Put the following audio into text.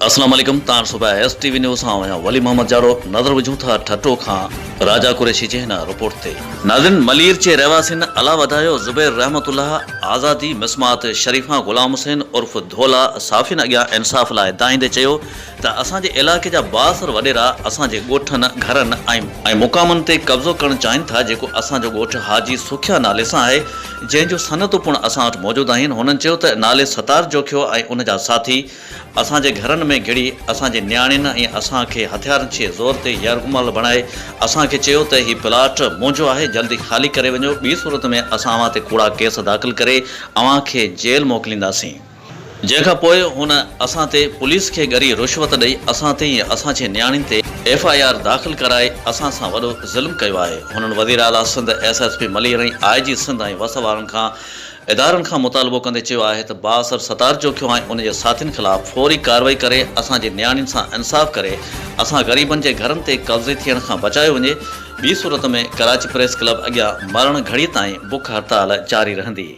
अस्सलाम वालेकुम। तार सुबह STV न्यूज़ हाँ वली मोहम्मद जारो नजर विझूं था ठटो खां राजा कुरैशी जे हिन रिपोर्ट ते। नाज़रीन, मलीर जे रहवासिन अला वधायो ज़ुबैर रहमतुल्लाह आज़ादी मिसमात शरीफा गुलाम हुसैन उर्फ धोला साफ़िन अॻियां इंसाफ़ लाइ दाईंदे चयो त असांजे इलाइक़े जा बासर वॾेरा असांजे ॻोठनि घरनि ऐं मुक़ामनि ते कब्ज़ो करणु चाहिनि था, जेको असांजो ॻोठु हाजी सुखिया नाले सां आहे, जंहिंजो सनतूं पिणु असां वटि मौजूदु आहिनि। हुननि चयो त नाले सतार जोखियो ऐं उन जा साथी असांजे घरनि में घिड़ी असांजे नियाणियुनि ऐं असांखे हथियारनि जे ज़ोर ते यरगुमल बणाए असांखे चयो त हीउ प्लाट मुंहिंजो आहे, जल्दी ख़ाली करे वञो, ॿी सूरत में असां अव्हां ते कूड़ा केस दाख़िल करे अव्हां खे जेल मोकिलींदासीं। जंहिंखां पोइ हुन असां ते पुलिस खे ॻरी रिश्वत ॾेई असां ते ऐं असांजे नियाणियुनि ते FIR दाख़िल कराए असां सां वॾो ज़ुल्म कयो आहे। हुननि वज़ीर आला सिंध SSP मलीर ऐं IG सिंध ऐं वस वारनि खां इदारनि खां मुतालबो कंदे चयो आहे त बासर सतार जोखियो ऐं उन जे साथियुनि ख़िलाफ़ फौरी कार्रवाई करे असांजे नियाणियुनि सां इंसाफ़ करे असां ग़रीबनि जे घरनि ते कब्ज़े थियण खां बचायो वञे। ॿी सूरत में कराची प्रेस क्लब अॻियां मरण घड़ी ताईं बुख हड़ताल जारी रहंदी।